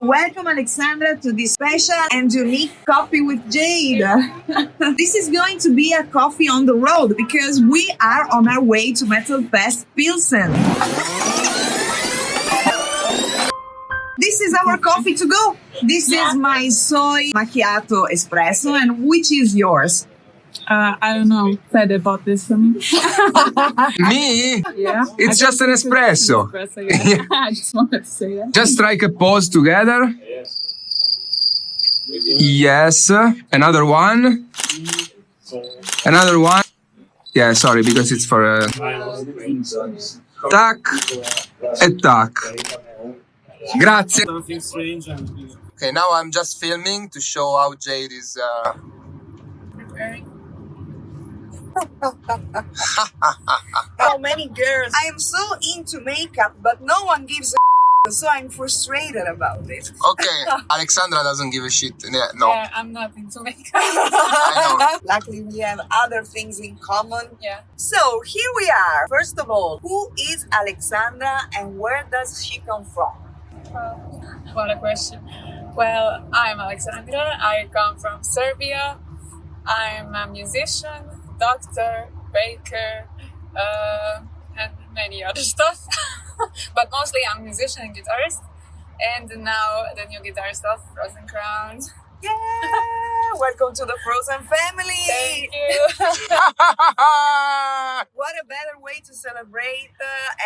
Welcome, Alexandra, to this special and unique coffee with Jade. This is going to be a coffee on the road because we are on our way to Metal Fest Pilsen. This is our coffee to go. This is my soy macchiato espresso, and which is yours? I don't know. Fede bought this for me. Me? Yeah. It's just an espresso. Yeah. I just wanted to say that. Just strike a pose together. Yes. Another one. Another one. Yeah, sorry, because it's for tac e tac. Grazie. Okay, now I'm just filming to show how Jade is Preparing. How many girls? I am so into makeup, but no one gives a so I'm frustrated about it. Okay, Alexandra doesn't give a shit. Yeah, no. Yeah, I'm not into makeup. I know. Luckily, we have other things in common. Yeah. So here we are. First of all, who is Alexandra and where does she come from? What a question. Well, I'm Alexandra. I come from Serbia. I'm a musician, doctor, baker, and many other stuff. But mostly I'm a musician and guitarist. And now the new guitarist of Frozen Crown. Yeah! Welcome to the Frozen family! Thank you. What a better way to celebrate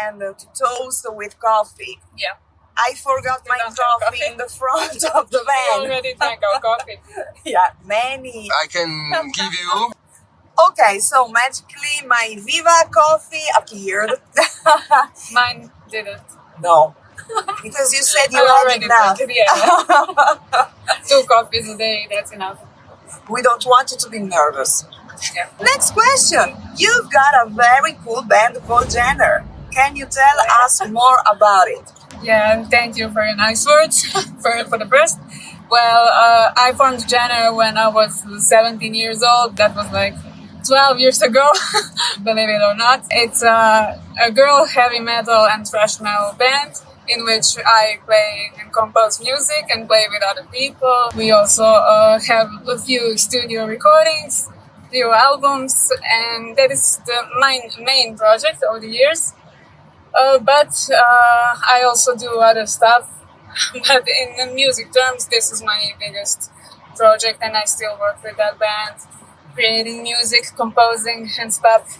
and to toast with coffee. Yeah. I forgot my don't have coffee coffee? in the front of the We van. already drank our coffee. Yeah, many. I can give you. Okay, so magically my Viva coffee appeared. Mine didn't. No, because you said you I had already enough. drank it, yeah. 2 coffees a day, that's enough. We don't want you to be nervous. Yeah. Next question. You've got a very cool band called Jenner. Can you tell us more about it? Yeah, and thank you for your nice words for the first. Well, I formed Jenner when I was 17 years old. That was like 12 years ago, believe it or not. It's a girl heavy metal and thrash metal band in which I play and compose music and play with other people. We also have a few studio recordings, few albums, and that is my main project over the years. But I also do other stuff. But in the music terms, this is my biggest project, and I still work with that band, creating music, composing, and stuff.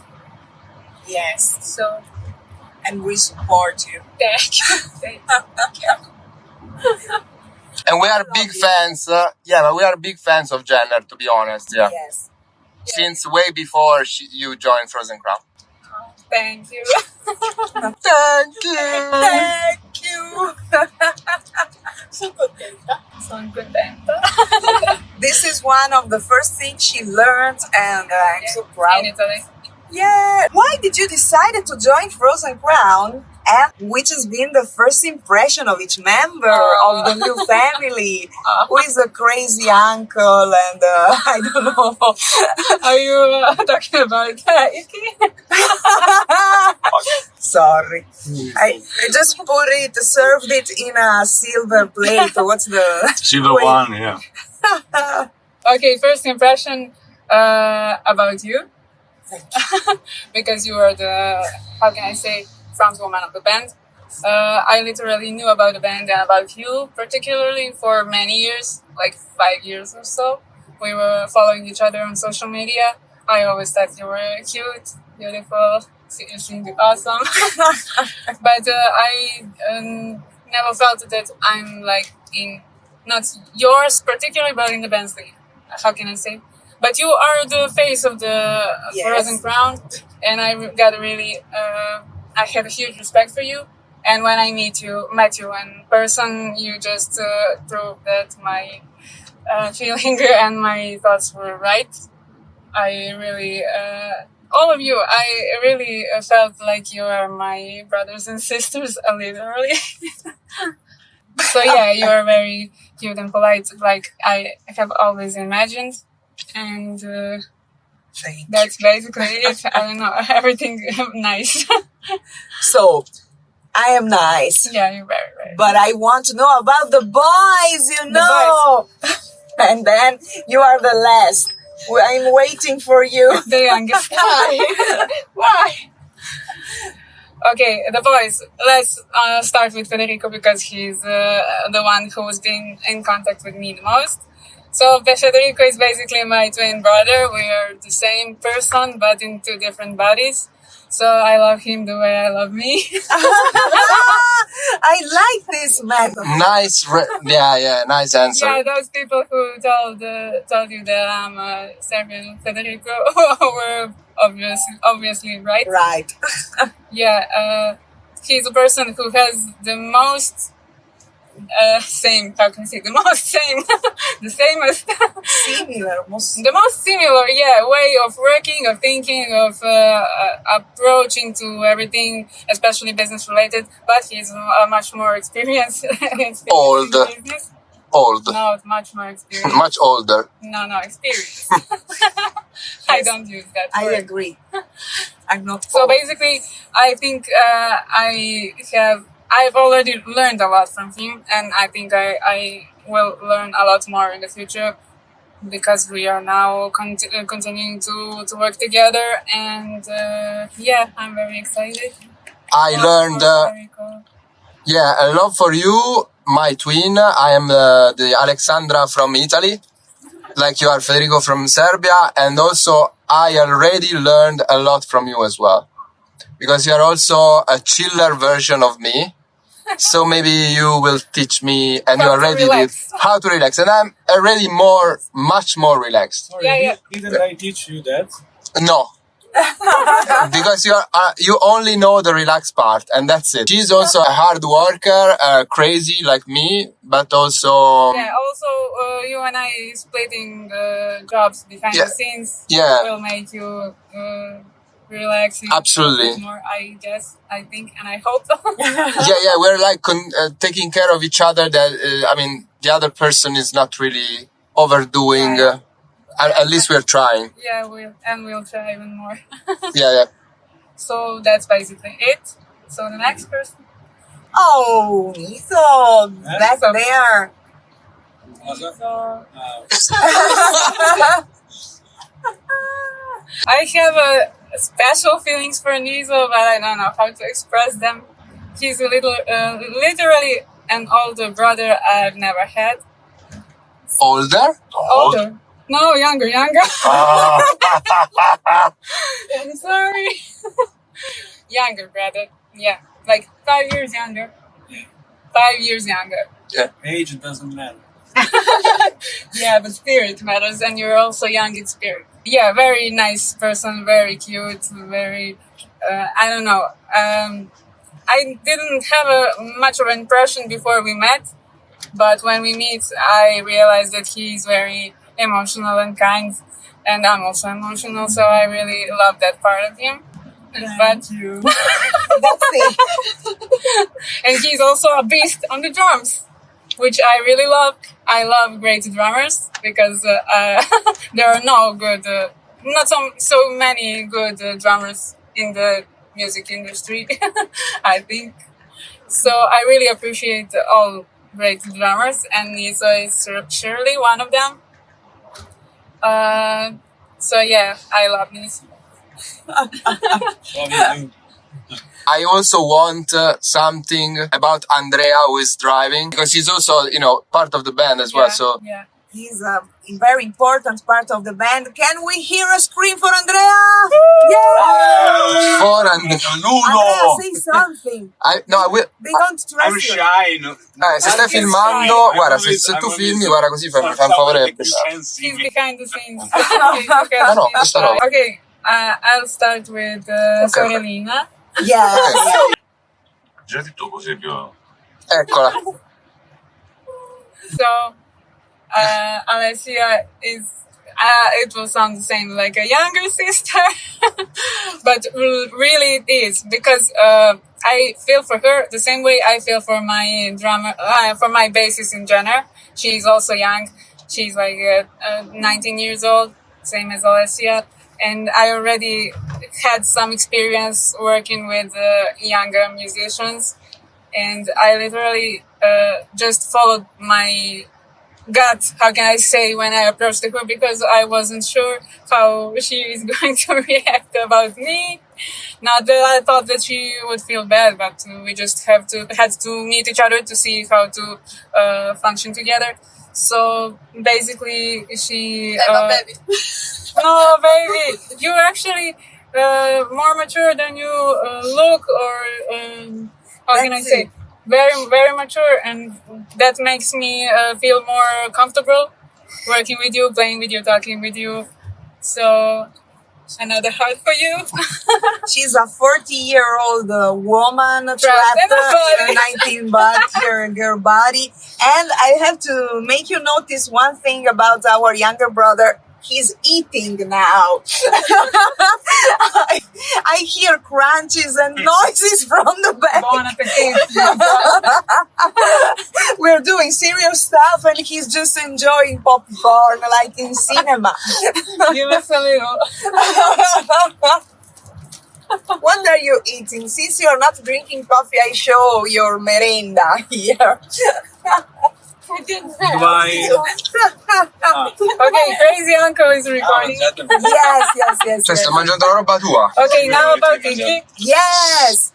Yes, So, and we support you. thank you. Thank you. And we are big fans. But we are big fans of Jenner, to be honest. Yeah. Yes. Since way before you joined Frozen Crown. Thank you. Thank you. Thank you. Sono contenta. This is one of the first things she learned, and I'm so proud. In Italy. Yeah. Why did you decide to join Frozen Crown? And which has been the first impression of each member of the new family? Who is a crazy uncle and I don't know. Are you talking about Ikki? Sorry. I just served it in a silver plate. What's the... Silver Wait. one, yeah. Okay, first impression about you. Because you are the, how can I say, frontwoman of the band. I literally knew about the band and about you, particularly for many years, like 5 years or so. We were following each other on social media. I always thought you were cute, beautiful, you seemed awesome. But I never felt that I'm like in, not yours particularly, but in the band's league. How can I say? But you are the face of the Frozen Crown, and I got really, I have a huge respect for you. And when I met you in person, you just proved that my feeling and my thoughts were right. I really, all of you, I really felt like you are my brothers and sisters, literally. So yeah, you are very cute and polite, like I have always imagined. And that's basically it. I don't know, everything nice. So, I am nice. Yeah, you're very right. But I want to know about the boys, you The know. And then you are the last. I'm waiting for you. The youngest. Why? Why? Okay, the boys. Let's start with Federico because he's the one who's been in contact with me the most. So Federico is basically my twin brother. We are the same person but in two different bodies. So I love him the way I love me. I like this method. Nice, nice answer. Yeah, those people who told you that I'm a Serbian Federico were obviously right. Right. Yeah, he's a person who has the most same. How can I say the most same? The samest. Similar. The most similar, yeah, way of working, of thinking, of approaching to everything, especially business related. But he's much more experienced. Old. In business. Old. No, much more experienced. Much older. No, experience. I don't use that I word. agree. I'm not. So basically, I think I've already learned a lot from him, and I think I will learn a lot more in the future because we are now continuing to work together, and yeah, I'm very excited. I learned, Very cool. yeah, a love for you, my twin. I am the Alexandra from Italy, like you are Federico from Serbia, and also I already learned a lot from you as well, because you are also a chiller version of me. So maybe you will teach me, and you already did, how to relax. And I'm already much more relaxed. Sorry, Yeah. didn't I teach you that? No. Because you only know the relaxed part, and that's it. She's also a hard worker, crazy like me, but also... Yeah, also you and I splitting jobs behind the scenes will make you... relaxing. Absolutely. More, I guess, I think, and I hope. yeah, we're like taking care of each other. That I mean, the other person is not really overdoing. At least we're trying. Yeah, we'll try even more. yeah. So that's basically it. So the next person. Oh, Niso, back there. Niso. I have special feelings for Niso, but I don't know how to express them. He's a little, literally an older brother I've never had. Older? Older. No, younger. I'm sorry. Younger brother. Yeah, like 5 years younger. 5 years younger. Yeah. Age doesn't matter. Yeah, but spirit matters, and you're also young in spirit. Yeah, very nice person, very cute, very, I don't know. I didn't have much of an impression before we met, but when we meet, I realized that he's very emotional and kind, and I'm also emotional, so I really love that part of him. Thank you. That's it. And he's also a beast on the drums, which I really love. I love great drummers because there are not so many good drummers in the music industry, I think. So I really appreciate all great drummers, and Niso is surely one of them. So yeah, I love Niso. I also want something about Andrea, who is driving, because he's also, part of the band as well. So yeah. He's a very important part of the band. Can we hear a scream for Andrea? Yeah! For Andrea, say something. I will. They don't trust I'm you. shy. No? Se stai filmando, guarda, se tu filmi, guarda così fai un favore. He's behind the scenes. no, questa roba. Okay, I'll start with Sorellina. Yeah. Già detto così più. Eccola. So, Alessia is, it will sound the same, like a younger sister, but really it is, because I feel for her the same way I feel for my drummer, for my bassist in general. She's also young. She's like 19 years old, same as Alessia. And I already had some experience working with younger musicians. and I literally just followed my gut, how can I say, when I approached her, because I wasn't sure how she is going to react about me. Not that I thought that she would feel bad, but we just had to meet each other to see how to function together. So basically, she. Baby. No, baby, you're actually more mature than you look, or how can I say? Very, very mature, and that makes me feel more comfortable working with you, playing with you, talking with you. So, another heart for you. She's a 40-year-old woman trapped in a 19-year body. And I have to make you notice one thing about our younger brother. He's eating now. I hear crunches and noises from the back. Bon appetit. We're doing serious stuff and he's just enjoying popcorn like in cinema. Give us a little. What are you eating? Since you're not drinking coffee, I show your merenda here. Why? Okay, crazy uncle is recording. Yes. Cioè, sto mangiando la roba tua. Okay, now about Ikki. Yes.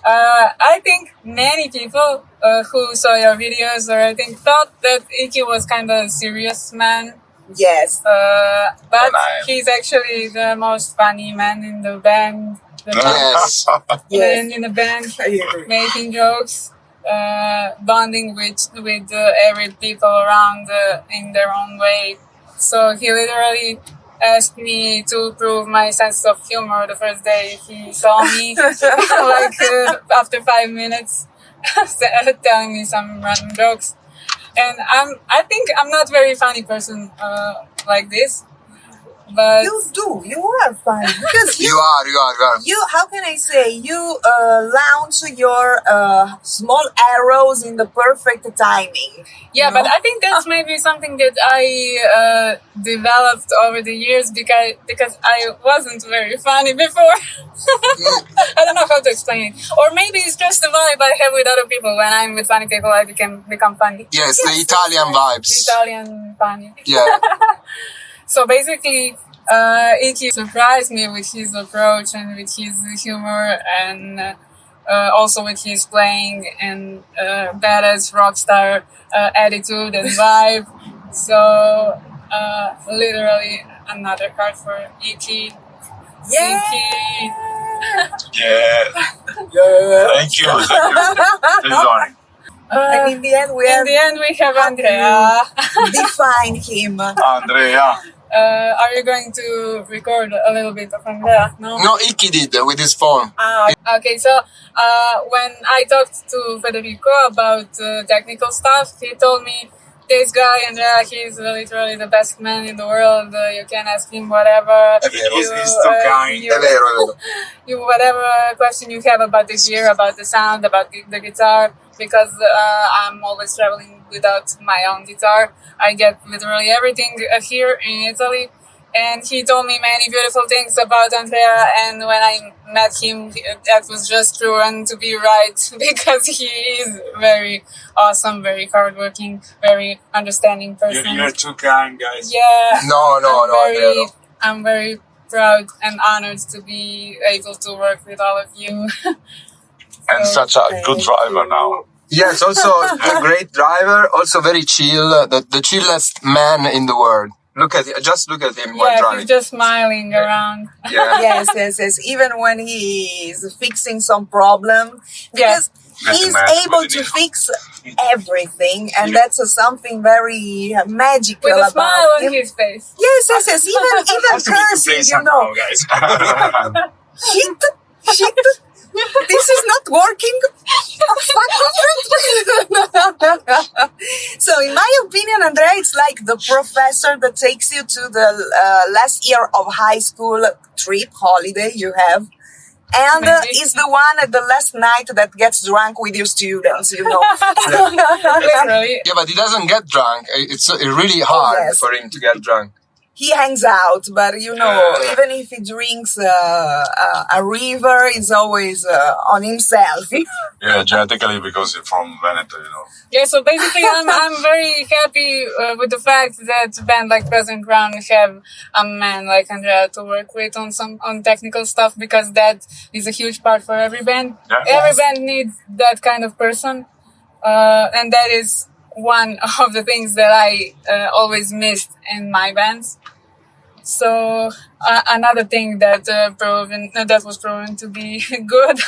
I think many people who saw your videos, or I think thought that Ikki was kind of a serious man. Yes. But he's actually the most funny man in the band. Yes. Man in the band, making jokes, bonding with every people around in their own way. So he literally asked me to prove my sense of humor the first day he saw me, after 5 minutes, telling me some random jokes. And I think I'm not very funny person like this, but You are funny because You are. you, how can I say, you launch your small arrows in the perfect timing. yeah, you know? but I think that's maybe something that I developed over the years because I wasn't very funny before. I don't know how to explain it, or maybe it's just the vibe I have with other people. When I'm with funny people, I become funny. Yes, the Italian vibes. Italian funny. Yeah. So basically, Ikki surprised me with his approach and with his humor, and also with his playing and badass rock star attitude and vibe. So literally another card for Ikki. Yeah. Ikki. Yeah. Thank you. Tesori. And in the end, we have Andrea. define him. Andrea. Are you going to record a little bit of Andrea? No? No, Ikki did with his phone. Okay, so when I talked to Federico about technical stuff, he told me, this guy, Andrea, he's literally the best man in the world. You can ask him whatever. He's too kind. È vero. Whatever question you have about the gear, about the sound, about the guitar, because I'm always traveling without my own guitar. I get literally everything here in Italy. And he told me many beautiful things about Andrea, and when I met him, that was just proven to be right, because he is very awesome, very hardworking, very understanding person. You're too kind, guys. Yeah. No, I'm very proud and honored to be able to work with all of you. And such a good driver now. Yes, also a great driver, also very chill, the chillest man in the world. Just look at him while Yeah, driving. he's just smiling around. Yeah. Yes. Even when he is fixing some problem, Yes. because he's able to fix everything, and that's something very magical With a about smile on him. his face. Yes. Even cursing, you know. guys. Shit. This is not working. So, in my opinion, Andrea, it's like the professor that takes you to the last year of high school trip holiday you have. And is the one at the last night that gets drunk with your students, you know. Literally. Yeah, but he doesn't get drunk. It's really hard yes. for him to get drunk. he hangs out, but even if he drinks a river, he's always on himself. Yeah, genetically because he's from Veneto, Yeah, so basically I'm very happy with the fact that a band like Present Crown have a man like Andrea to work with on technical stuff, because that is a huge part for every band. Yeah. Every band needs that kind of person, and that is one of the things that I always missed in my bands. So another thing that was proven to be good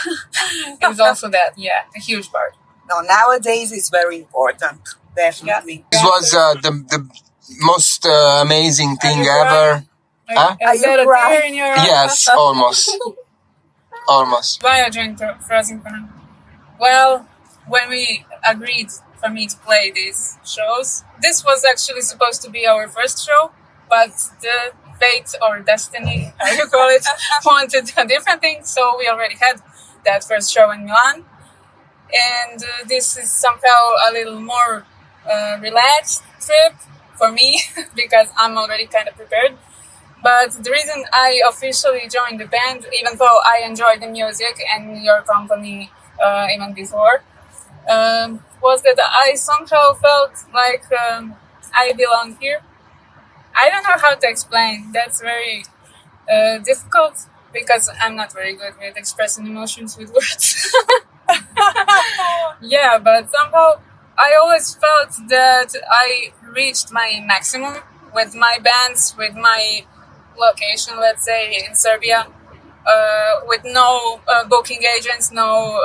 is also that, a huge part. No, nowadays it's very important, definitely. This was the most amazing thing ever. Huh? Are Is that you a crying? tear in your Yes, almost. Almost. Why I joined Frozen Crown? Well, when we agreed for me to play these shows, this was actually supposed to be our first show, but the fate or destiny, how you call it, wanted a different thing, so we already had that first show in Milan. And this is somehow a little more relaxed trip for me because I'm already kind of prepared. But the reason I officially joined the band, even though I enjoyed the music and your company even before, was that I somehow felt like I belong here. I don't know how to explain. That's very difficult because I'm not very good with expressing emotions with words. Yeah, but somehow I always felt that I reached my maximum with my bands, with my location, let's say in Serbia, with no booking agents, no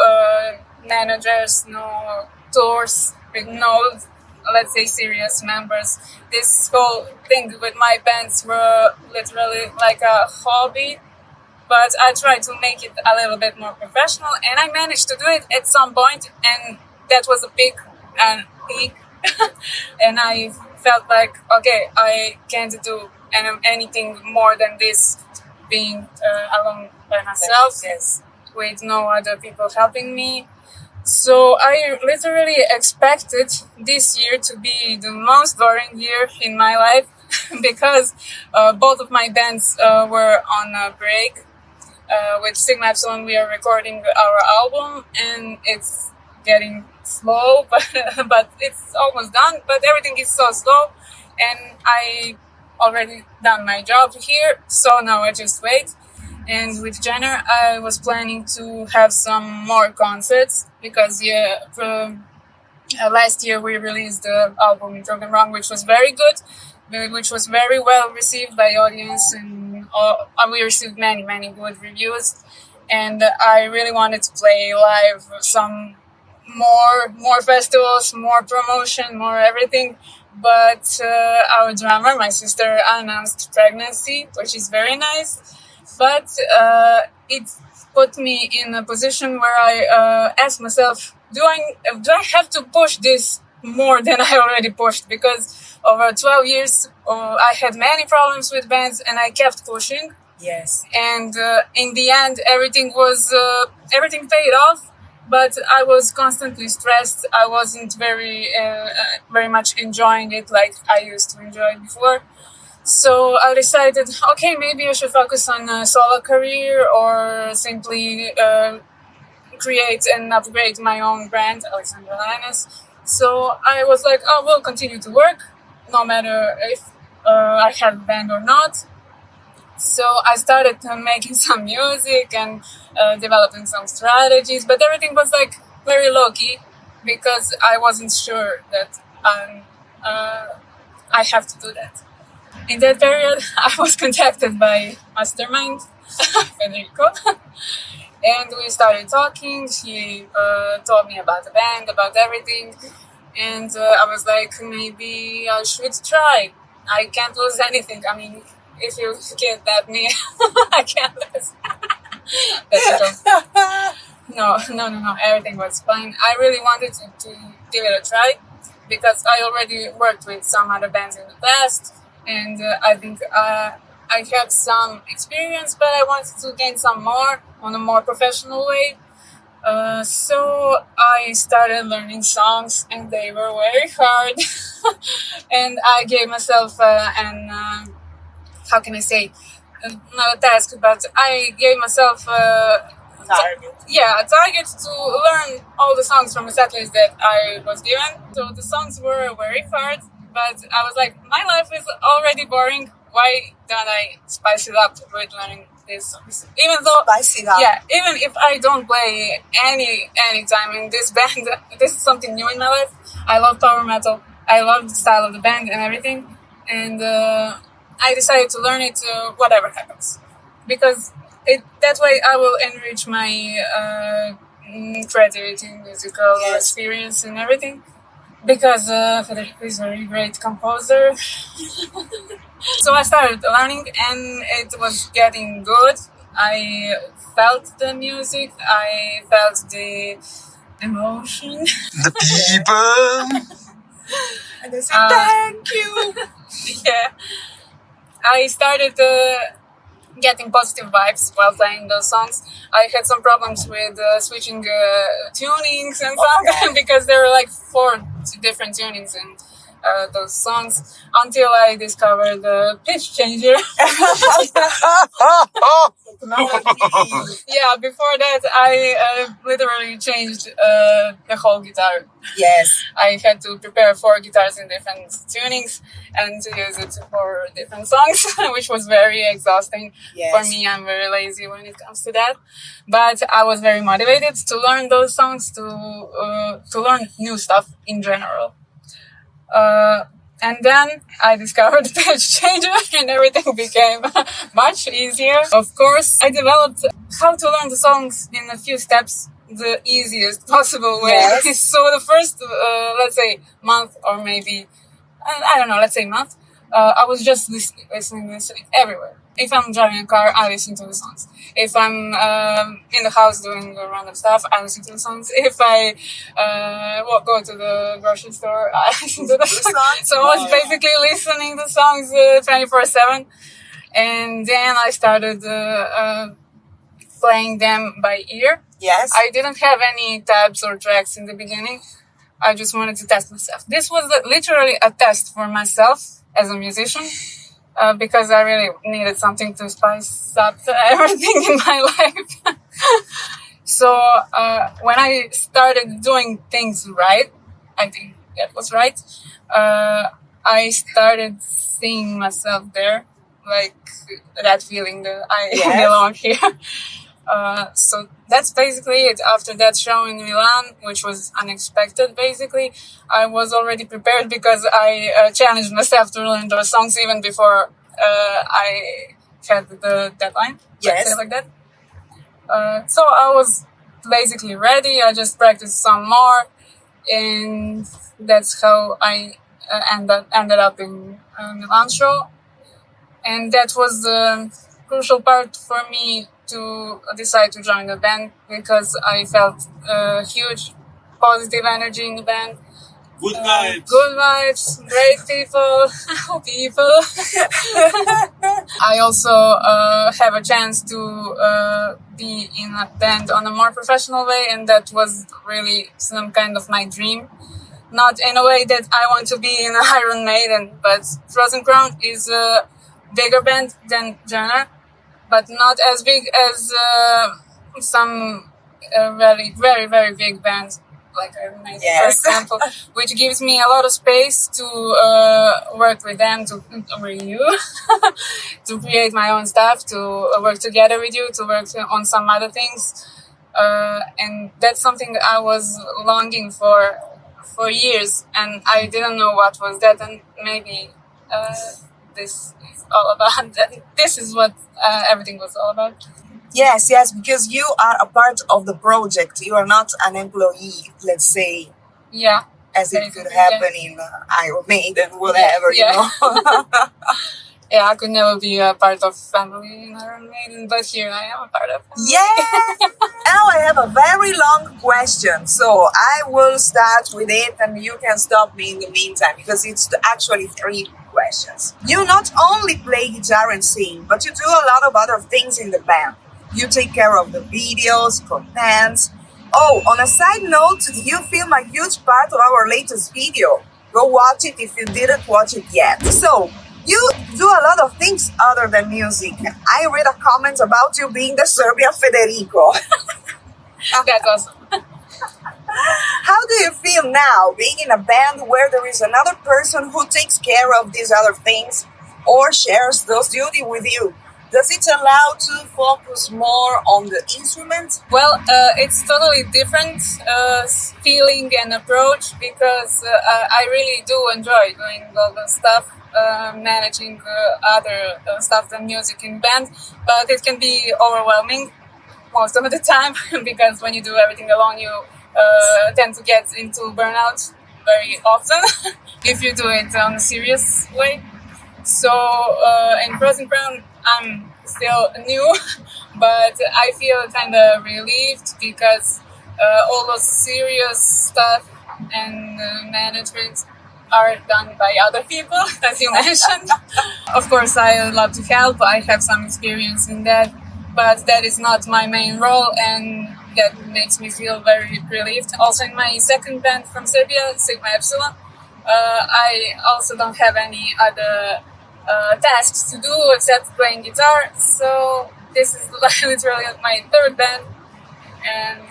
managers, no tours, with no, let's say, serious members. This whole thing with my bands were literally like a hobby, but I tried to make it a little bit more professional, and I managed to do it at some point, and that was a big peak. And I felt like, okay, I can't do anything more than this, being alone by myself, Yes. with no other people helping me. So I literally expected this year to be the most boring year in my life because both of my bands were on a break. With Sigma Epsilon, we are recording our album, and it's getting slow, but it's almost done. But everything is so slow, and I already done my job here, so now I just wait. And with Jenner, I was planning to have some more concerts because last year we released the album Drunk and Wrong, which was very good, which was very well received by audience, and we received many good reviews. And I really wanted to play live some more festivals, more promotion, more everything. But our drummer, my sister, announced pregnancy, which is very nice. But it put me in a position where I asked myself, do I have to push this more than I already pushed? Because over 12 years, I had many problems with bands, and I kept pushing. Yes. And in the end, everything paid off. But I was constantly stressed. I wasn't very much enjoying it like I used to enjoy it before. So I decided, okay, maybe I should focus on a solo career or simply create and upgrade my own brand, Alexandra the Lioness. So I was like, oh, we'll continue to work, no matter if I have a band or not. So I started making some music and developing some strategies, but everything was like very low-key because I wasn't sure that I have to do that. In that period, I was contacted by Mastermind, Federico, and we started talking. He told me about the band, about everything, and I was like, maybe I should try. I can't lose anything. I mean, if you kidnap me, I can't lose. That's a joke. No, everything was fine. I really wanted to give it a try because I already worked with some other bands in the past, and I think I had some experience, but I wanted to gain some more on a more professional way. So I started learning songs, and they were very hard. And I gave myself an how can I say, not a task, but I gave myself a target to learn all the songs from the setlist that I was given. So the songs were very hard, but I was like, my life is already boring. Why don't I spice it up with learning these songs? Even though, Spice it up. yeah, even if I don't play any time in this band, this is something new in my life. I love power metal. I love the style of the band and everything, and I decided to learn it whatever happens, because that way I will enrich my creativity, musical experience, and everything. Because Federico is a very great composer. So I started learning, and it was getting good. I felt the music, I felt the emotion. The people. And they say, thank you. Yeah. I started getting positive vibes while playing those songs. I had some problems with switching tunings and stuff because there were like 4 different tunings in those songs until I discovered the pitch changer. Yeah, before that I literally changed the whole guitar. Yes. I had to prepare 4 guitars in different tunings and to use it for different songs, which was very exhausting. Yes. For me, I'm very lazy when it comes to that. But I was very motivated to learn those songs, to learn new stuff in general. And then I discovered the pitch changer and everything became much easier. Of course, I developed how to learn the songs in a few steps, the easiest possible way. Yes. So the first, let's say, month or maybe, I don't know, let's say month, I was just listening everywhere. If I'm driving a car, I listen to the songs. If I'm in the house doing random stuff, I listen to the songs. If I go to the grocery store, I listen to the songs. So I was basically listening to songs 24/7. And then I started playing them by ear. Yes. I didn't have any tabs or tracks in the beginning. I just wanted to test myself. This was literally a test for myself as a musician. Because I really needed something to spice up everything in my life. So when I started doing things right, I think that was right, I started seeing myself there, like that feeling that I belong here. So that's basically it. After that show in Milan, which was unexpected, basically, I was already prepared because I challenged myself to learn those songs even before I had the deadline. Yes. Like that. So I was basically ready. I just practiced some more, and that's how I ended up in Milan show. And that was the crucial part for me to decide to join the band, because I felt huge positive energy in the band. Good vibes. Good vibes, great people. I also have a chance to be in a band on a more professional way, and that was really some kind of my dream. Not in a way that I want to be in Iron Maiden, but Frozen Crown is a bigger band than Jenner, but not as big as some very, very, very big bands like Iron Maiden, for example, which gives me a lot of space to work with them, to create my own stuff, to work together with you, to work on some other things. And that's something I was longing for years, and I didn't know what was that, and maybe this is all about that. This is what everything was all about. Yes, because you are a part of the project. You are not an employee, let's say. Yeah. As it could happen in Iron Maiden, whatever, you know. Yeah, I could never be a part of family in Iron Maiden, but here I am a part of family. Yeah! Now I have a very long question, so I will start with it and you can stop me in the meantime, because it's actually 3 questions. You not only play guitar and sing, but you do a lot of other things in the band. You take care of the videos for bands. Oh, on a side note, you film a huge part of our latest video. Go watch it if you didn't watch it yet. So, You do a lot of things other than music. I read a comment about you being the Serbian Federico. That's awesome. How do you feel now being in a band where there is another person who takes care of these other things or shares those duties with you? Does it allow to focus more on the instrument? Well, it's totally different feeling and approach because I really do enjoy doing all the stuff, managing other stuff than music in band, but it can be overwhelming most of the time because when you do everything alone, you tend to get into burnout very often if you do it on a serious way. So in Frozen Crown, I'm still new, but I feel kind of relieved because all those serious stuff and management are done by other people, as you mentioned. Of course, I love to help. I have some experience in that, but that is not my main role, and that makes me feel very relieved. Also, in my second band from Serbia, Sigma Epsilon, I also don't have any other tasks to do except playing guitar. So this is literally my third band, and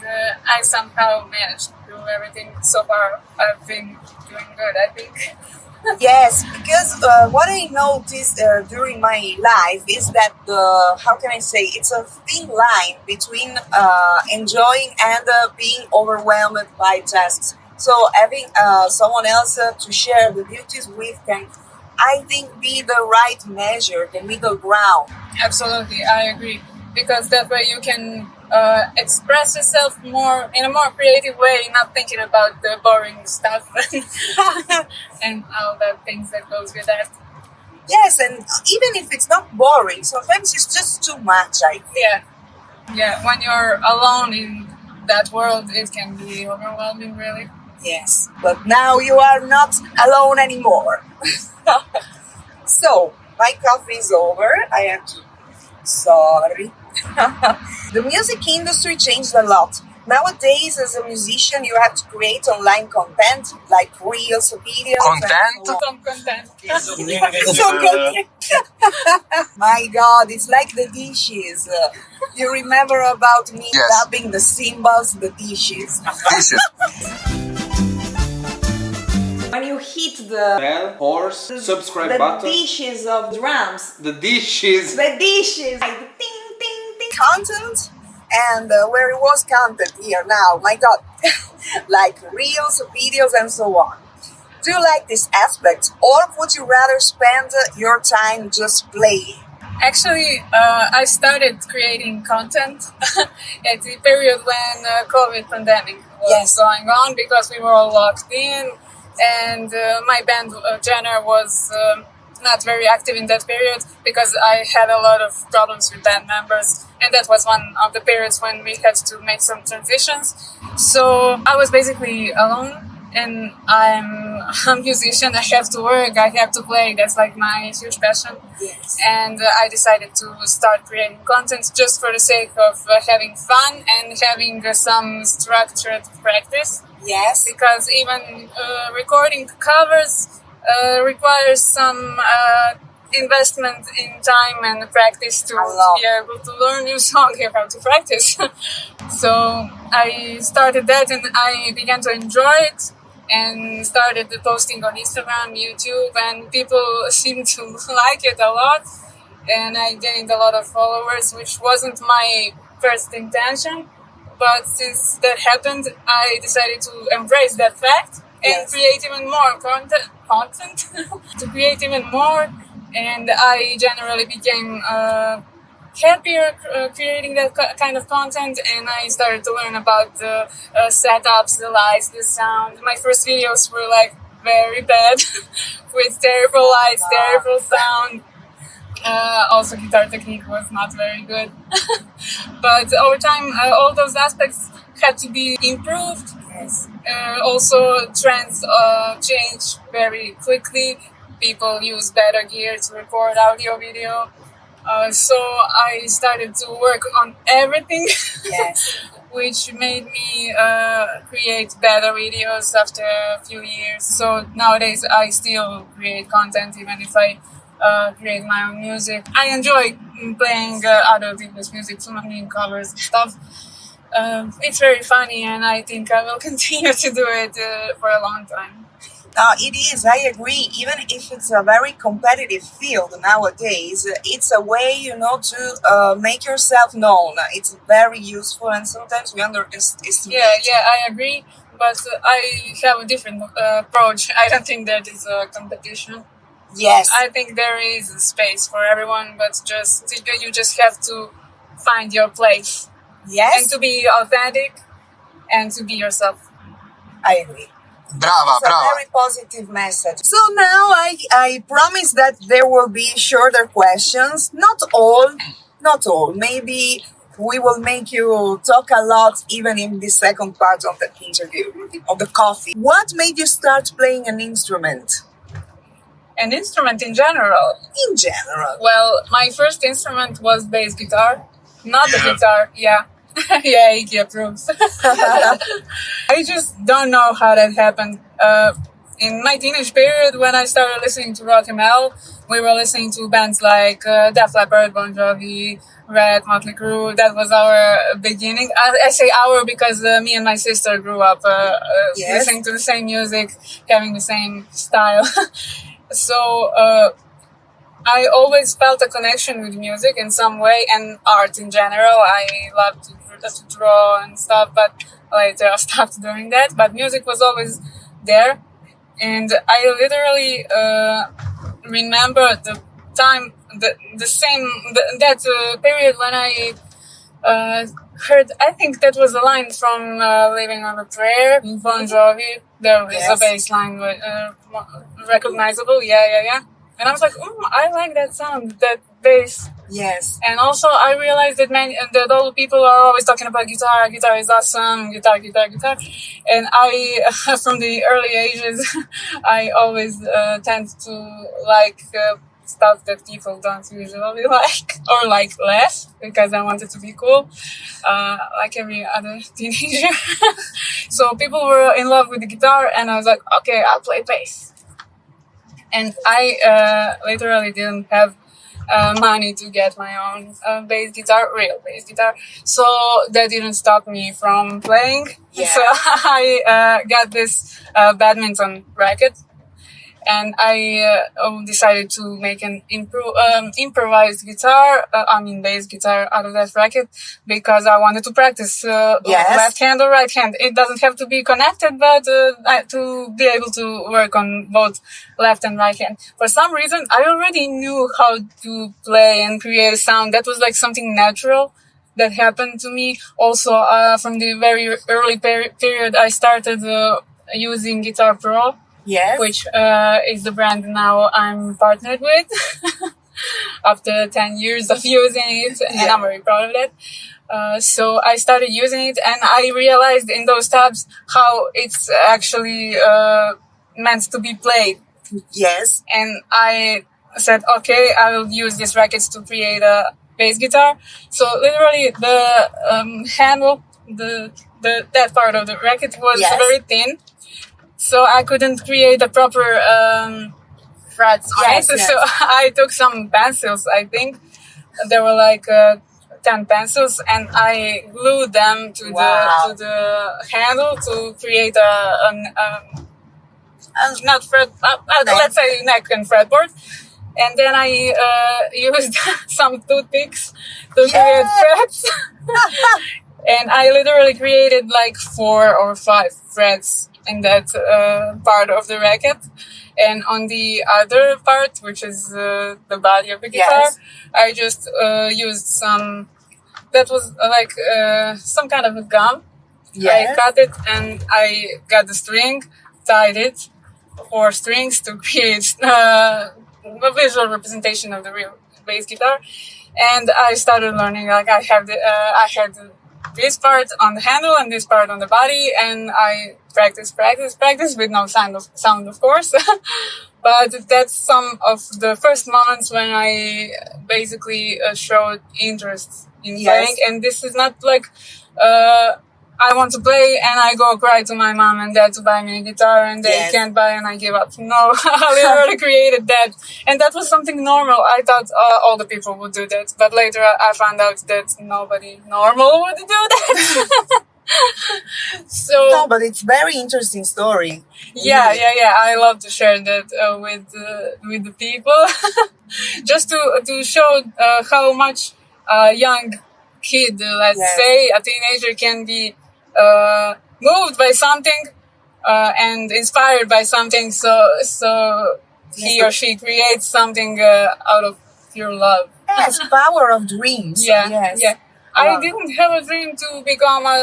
I somehow managed to do everything so far. I've been doing good, I think. Yes, because what I noticed during my life is that how can I say, it's a thin line between enjoying and being overwhelmed by tasks. So having someone else to share the duties with can, I think, be the right measure, the middle ground. Absolutely, I agree. Because that way you can express yourself more in a more creative way, not thinking about the boring stuff and all the things that goes with that. Yes, and even if it's not boring, sometimes it's just too much, I think. Yeah. When you're alone in that world, it can be overwhelming, really. Yes, but now you are not alone anymore. So, my coffee is over. I have to... Sorry. The music industry changed a lot. Nowadays, as a musician, you have to create online content, like reels, videos. Content? Some content. So content. My God, it's like the dishes. You remember about me Yes. dubbing the cymbals, the dishes. Dishes. When you hit the Bell, horse, subscribe button. dishes of drums, The dishes. like the ting ting ting content, and where it was content here now, my God, like reels, videos, and so on. Do you like this aspect, or would you rather spend your time just playing? Actually, I started creating content at the period when COVID pandemic was going on because we were all locked in, and my band genre was not very active in that period because I had a lot of problems with band members, and that was one of the periods when we had to make some transitions. So I was basically alone, and I'm a musician. I have to work, I have to play. That's like my huge passion. Yes. And I decided to start creating content just for the sake of having fun and having some structured practice. Yes. Because even recording covers requires some investment in time and practice to be able to learn new song. You have to practice. So I started that, and I began to enjoy it, and started posting on Instagram, YouTube, and people seemed to like it a lot, and I gained a lot of followers, which wasn't my first intention. But since that happened, I decided to embrace that fact and create even more content to create even more. And I generally became happier creating that kind of content, and I started to learn about the setups, the lights, the sound. My first videos were like very bad with terrible lights, terrible sound. Also, guitar technique was not very good. But over time, all those aspects had to be improved. Yes. Also, trends change very quickly. People use better gear to record audio, video. So I started to work on everything. Yes. Which made me create better videos after a few years. So nowadays I still create content even if I create my own music. I enjoy playing other people's music, singing covers and stuff. It's very funny, and I think I will continue to do it for a long time. It is, I agree. Even if it's a very competitive field nowadays, it's a way, to make yourself known. It's very useful, and sometimes we underestimate. Yeah, I agree, but I have a different approach. I don't think that is a competition. Yes. I think there is a space for everyone, but you just have to find your place. Yes. And to be authentic and to be yourself. I agree. Brava, It's brava. a very positive message. So now I promise that there will be shorter questions. Not all. Maybe we will make you talk a lot even in the second part of the interview, of the coffee. What made you start playing an instrument? An instrument in general? In general. Well, my first instrument was bass guitar. Not the guitar, yeah. Yeah, Ikki approves. I just don't know how that happened. In my teenage period, when I started listening to rock and metal, we were listening to bands like Def Leppard, Bon Jovi, Red, Motley Crue. That was our beginning. I say our because me and my sister grew up Yes. listening to the same music, having the same style. So I always felt a connection with music in some way and art in general. I love to draw and stuff, but later I stopped doing that. But music was always there. And I literally remember the time, that period when I heard, I think that was a line from Living on a Prayer, Bon Jovi. There was a bass line recognizable, yeah. And I was like, I like that sound, that bass. Yes. And also I realized that all the people are always talking about guitar. Guitar is awesome. Guitar. And I, from the early ages, I always tend to like stuff that people don't usually like, or like less, because I wanted to be cool, like every other teenager. So people were in love with the guitar, and I was like, okay, I'll play bass. And I literally didn't have money to get my own real bass guitar. So that didn't stop me from playing. Yeah. So I got this badminton racket. And I decided to make an improvised guitar, bass guitar out of that racket, because I wanted to practice left hand or right hand. It doesn't have to be connected, but to be able to work on both left and right hand. For some reason, I already knew how to play and create a sound. That was like something natural that happened to me. Also, from the very early period, I started using Guitar Pro. Yes. Which is the brand now I'm partnered with after 10 years of using it, and I'm very proud of that. So I started using it, and I realized in those tabs how it's actually meant to be played. Yes. And I said, okay, I will use these rackets to create a bass guitar. So literally the handle, that part of the racket was very thin. So I couldn't create a proper frets on it. So I took some pencils, I think. There were like 10 pencils, and I glued them to the handle to create let's say neck and fretboard. And then I used some toothpicks to create frets. And I literally created like 4 or 5 frets in that part of the racket. And on the other part, which is the body of the guitar, I just used some, that was like some kind of a gum. I cut it, and I got the string, tied it, 4 strings to create a visual representation of the real bass guitar. And I started learning, like I had this part on the handle and this part on the body, and I practice with no sound of course. But that's some of the first moments when I basically showed interest in playing. And this is not like I want to play, and I go cry to my mom and dad to buy me a guitar, and they Yes. can't buy, and I give up. No, I literally created that, and that was something normal. I thought all the people would do that, but later I found out that nobody normal would do that. So No, but it's very interesting story. yeah. I love to share that with the people, just to show how much a young kid, let's Yes. say, a teenager, can be moved by something and inspired by something. So he or she creates something out of pure love. Yes, power of dreams. Yeah, Yes. yeah. I Wow. didn't have a dream to become a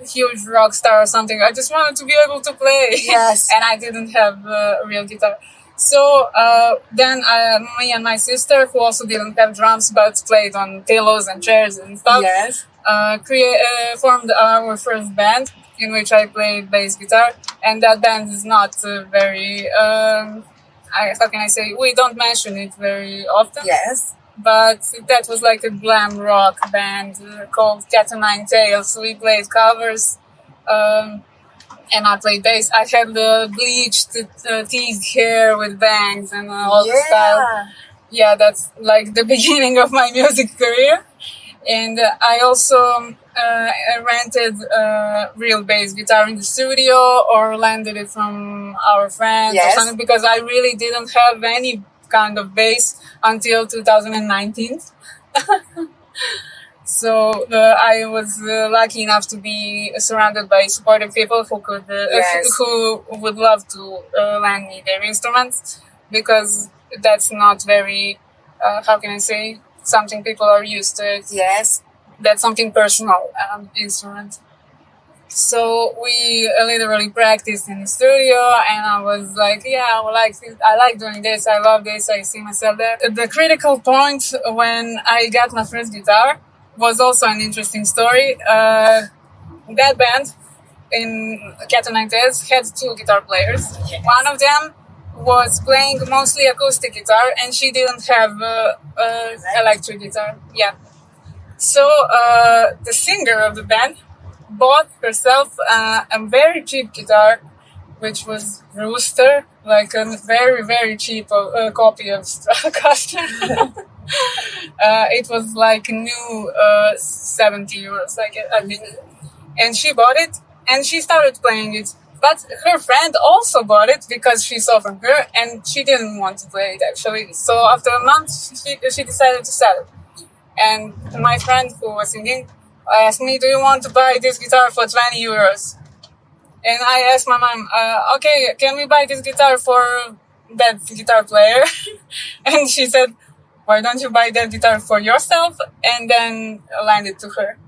huge rock star or something. I just wanted to be able to play. Yes. And I didn't have a real guitar. So then me and my sister, who also didn't have drums but played on pillows and chairs and stuff, Yes. formed our first band, in which I played bass guitar. And that band is not very, how can I say, we don't mention it very often. Yes. But that was like a glam rock band called Cat o' Nine Tails. We played covers, and I played bass. I had the bleached, teased hair with bangs and all the style. Yeah, that's like the beginning of my music career. And I also rented a real bass guitar in the studio or lended it from our friends or Yes. something, because I really didn't have any kind of bass until 2019. So I was lucky enough to be surrounded by supportive people who could, Yes. who would love to lend me their instruments, because that's not very, how can I say, something people are used to. Yes. That's something personal, instrument. So we literally practiced in the studio, and I was like, yeah, I like doing this. I love this. I see myself there. The critical point when I got my first guitar was also an interesting story. That band in Cat o' Nine Tails had two guitar players. Yes. One of them was playing mostly acoustic guitar, and she didn't have electric guitar. Yeah. So the singer of the band bought herself a very cheap guitar, which was Rooster, like a very, very cheap copy of Stratocaster. It was like new 70 euros, like I mean, and she bought it and she started playing it. But her friend also bought it because she saw from her, and she didn't want to play it actually. So after a month, she decided to sell it. And my friend who was singing asked me, do you want to buy this guitar for 20 euros? And I asked my mom, okay, can we buy this guitar for that guitar player? And she said, why don't you buy that guitar for yourself and then lend it to her?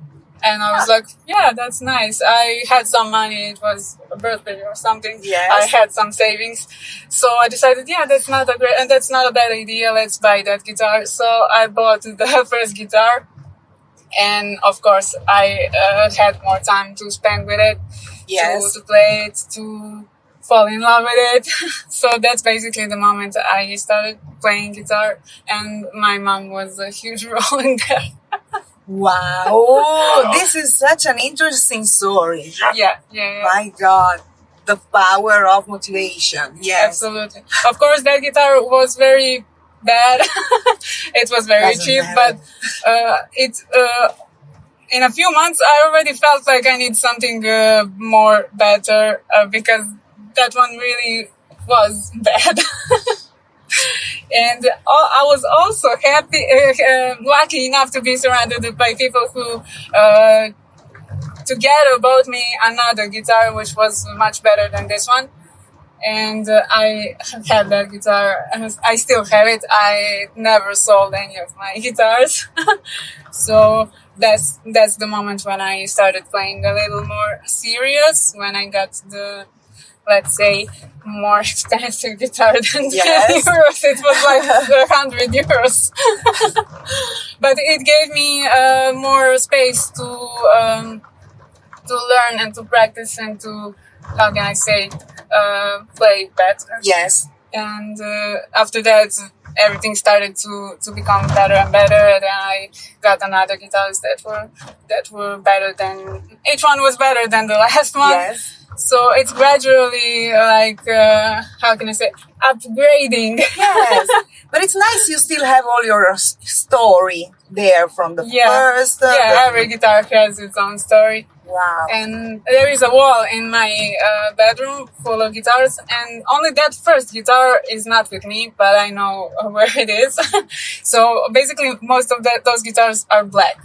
And I was like, yeah, that's nice. I had some money. It was a birthday or something. Yes. I had some savings. So I decided, yeah, that's not a bad idea. Let's buy that guitar. So I bought the first guitar. And of course, I had more time to spend with it, Yes. to play it, to fall in love with it. So that's basically the moment I started playing guitar. And my mom was a huge role in that. Wow. This is such an interesting story. Yeah. My God. The power of motivation. Yes. Absolutely. Of course, that guitar was very bad. It was very Doesn't cheap, matter. but in a few months, I already felt like I need something more better because that one really was bad. And I was also lucky enough to be surrounded by people who together bought me another guitar, which was much better than this one. And I had that guitar, and I still have it. I never sold any of my guitars. So that's the moment when I started playing a little more serious, when I got the, let's say, more expensive guitar than Yes. 10 euros. It was like 100 euros. But it gave me more space to learn and to practice and to, play better. Yes. And after that, everything started to become better and better. And then I got another guitars that were better than, each one was better than the last one. Yes. So it's gradually like, how can I say, upgrading. Yes. But it's nice you still have all your story there from the first. Every guitar has its own story. Wow. And there is a wall in my bedroom full of guitars, and only that first guitar is not with me, but I know where it is. So basically, most of those guitars are black.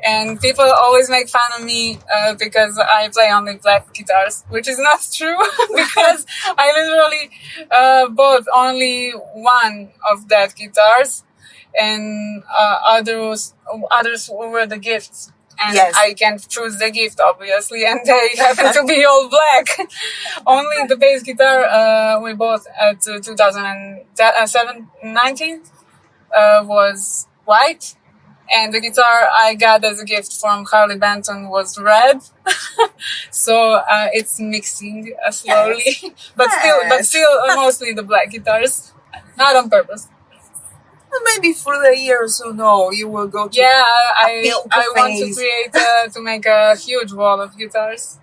And people always make fun of me because I play only black guitars, which is not true because I literally bought only one of that guitars, and others were the gifts. And I can't choose the gift, obviously, and they happen to be all black. Only the bass guitar we bought at 2019 was white. And the guitar I got as a gift from Harley Benton was red. So it's mixing slowly. But still mostly the black guitars. Not on purpose. Well, maybe through the years, you will go to I want to create, to make a huge wall of guitars.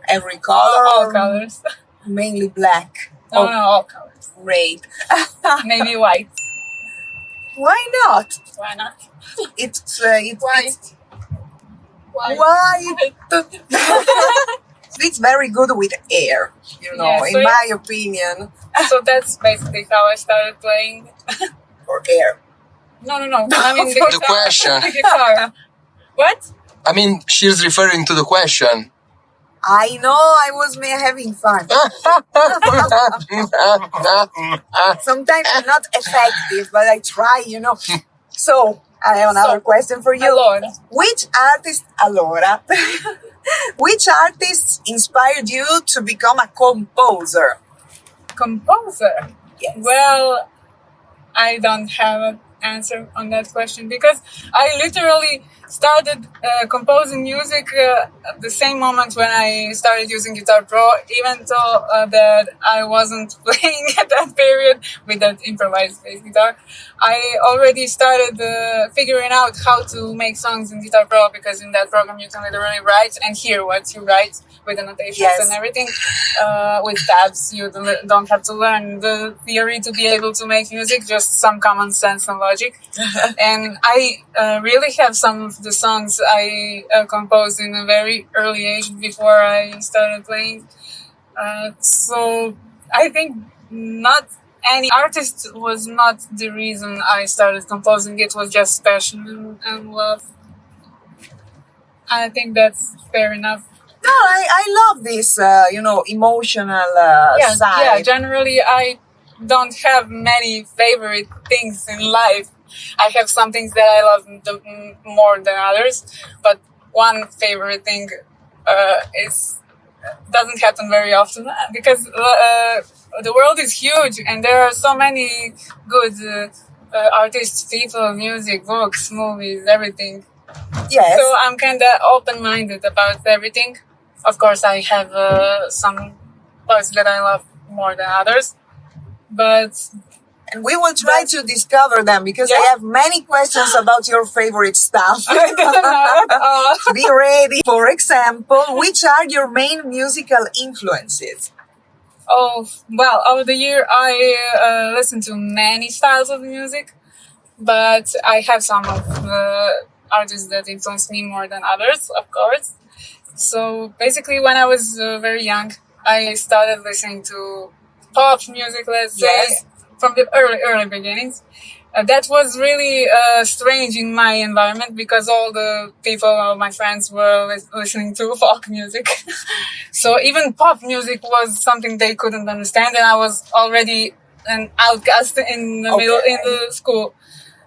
Every color? All colors. Mainly black? No, all colors. Great. Maybe white. Why not? Why not? It's white. White. It's very good with air, in my opinion. So that's basically how I started playing. For air. No. I mean the question. The guitar. What? I mean, she's referring to the question. I know, I was having fun. Sometimes I'm not effective, but I try, So, I have another question for you. Allora. Which artist inspired you to become a composer? Composer? Yes. Well, I don't have an answer on that question because I literally started composing music at the same moment when I started using Guitar Pro, even though that I wasn't playing at that period with that improvised bass guitar. I already started figuring out how to make songs in Guitar Pro because in that program you can literally write and hear what you write with the notations and everything. With tabs, you don't have to learn the theory to be able to make music, just some common sense and logic. And I really have some of the songs I composed in a very early age before I started playing. So I think not any artist was not the reason I started composing. It was just passion and love. I think that's fair enough. No, I love this, emotional side. Yeah, generally I don't have many favorite things in life. I have some things that I love more than others, but one favorite thing doesn't happen very often because the world is huge and there are so many good artists, people, music, books, movies, everything. Yes. So I'm kind of open-minded about everything. Of course, I have some parts that I love more than others, but... And we will try to discover them because I have many questions about your favorite stuff. Be ready. For example, which are your main musical influences? Oh, well, over the year I listen to many styles of music, but I have some of the artists that influence me more than others, of course. So basically when I was very young, I started listening to pop music, let's say, from the early beginnings. That was really strange in my environment because all the people, all my friends were listening to folk music. So even pop music was something they couldn't understand, and I was already an outcast in the middle, in the school.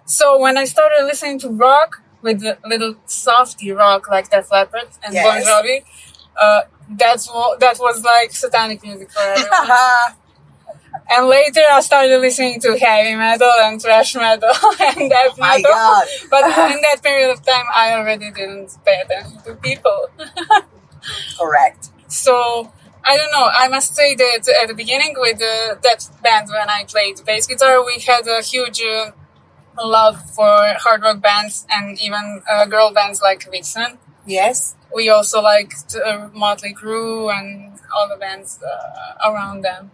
So when I started listening to rock, with a little softy rock like Def Leppard and Bon Jovi, that was like satanic music for everyone. And later I started listening to heavy metal and thrash metal and death metal. But in that period of time, I already didn't pay attention to people. Correct. So I don't know. I must say that at the beginning with that band when I played bass guitar, we had a huge love for hard rock bands and even girl bands like Vixen. Yes. We also liked Motley Crue and all the bands around them.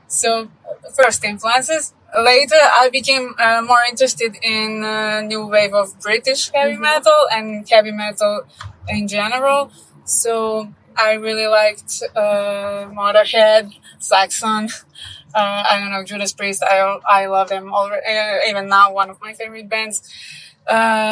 So first influences. Later, I became more interested in new wave of British heavy metal and heavy metal in general. So I really liked Motorhead, Saxon. I don't know, Judas Priest. I love them already. Even now, one of my favorite bands.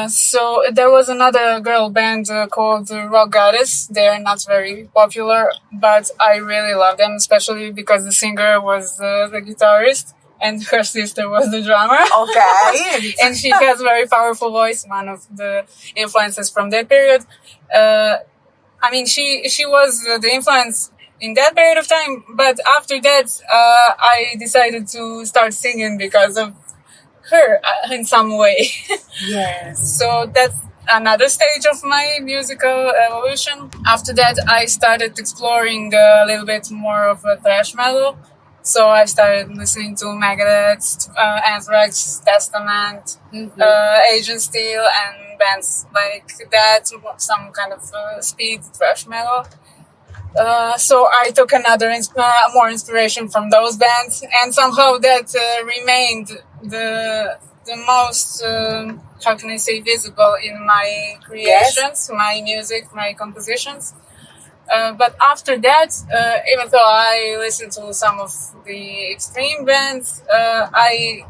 So there was another girl band called Rock Goddess. They're not very popular, but I really love them, especially because the singer was the guitarist and her sister was the drummer. Okay. And she has a very powerful voice, one of the influences from that period. I mean, she was the influence in that period of time, but after that, I decided to start singing because of her in some way. Yes. So that's another stage of my musical evolution. After that, I started exploring a little bit more of a thrash metal. So I started listening to Megadeth, Anthrax, Testament, Asian Steel, and bands like that, some kind of speed thrash metal. So I took more inspiration from those bands, and somehow that remained the most, how can I say, visible in my creations, my music, my compositions. But after that, even though I listened to some of the extreme bands, I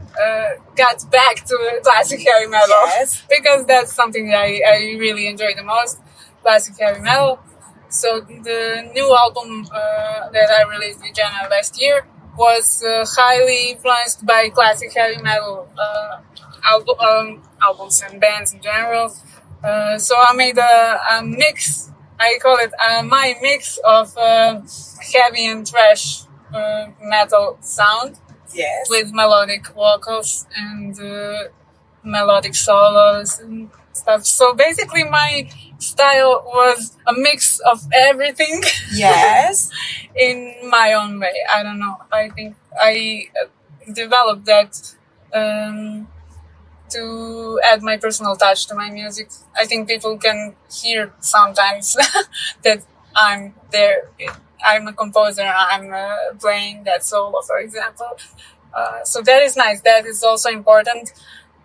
got back to classic heavy metal. Yes. Because that's something that I really enjoy the most, classic heavy metal. So the new album that I released in January last year was highly influenced by classic heavy metal albums and bands in general. So I made a mix. I call it my mix of heavy and thrash metal sound. Yes. With melodic vocals and melodic solos and stuff. So basically my style was a mix of everything. Yes. In my own way. I don't know. I think I developed that to add my personal touch to my music. I think people can hear sometimes that I'm there. I'm a composer. I'm playing that solo, for example. So that is nice. That is also important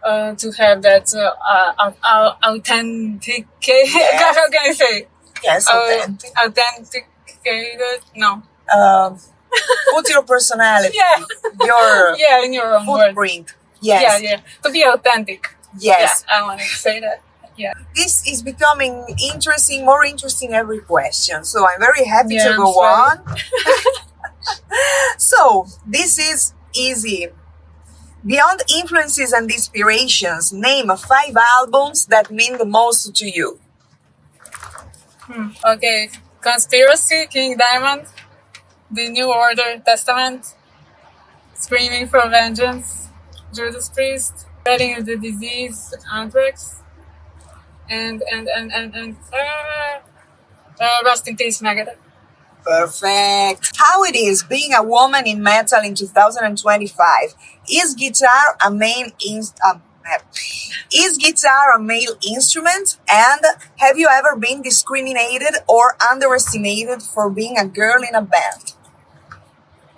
to have that authentic. Yes. How can I say? Yes. Authentic. Authenticated? No. Put your personality. Yeah. Your Yeah, in your own words. footprint. Yes. Yeah. To be authentic. Yes. Yeah, I want to say that. Yeah. This is becoming more interesting every question. So I'm very happy to go I'm on. So this is easy. Beyond influences and inspirations, name 5 albums that mean the most to you. Okay. Conspiracy, King Diamond, The New Order, Testament, Screaming for Vengeance, Judas Priest, Spreading the Disease, Anthrax, and Rest in Peace, Megadeth. Perfect. How it is being a woman in metal in 2025? Is guitar a male instrument? And have you ever been discriminated or underestimated for being a girl in a band?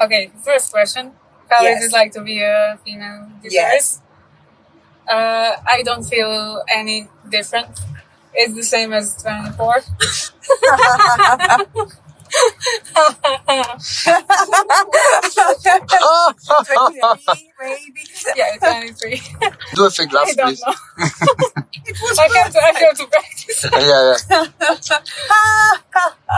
Okay, first question. How Yes. is it like to be a female guitarist? Yes. I don't feel any different. It's the same as 24. Maybe. Yeah, 23. Do a fake laugh, I don't please. know. It was I have to practice. Yeah.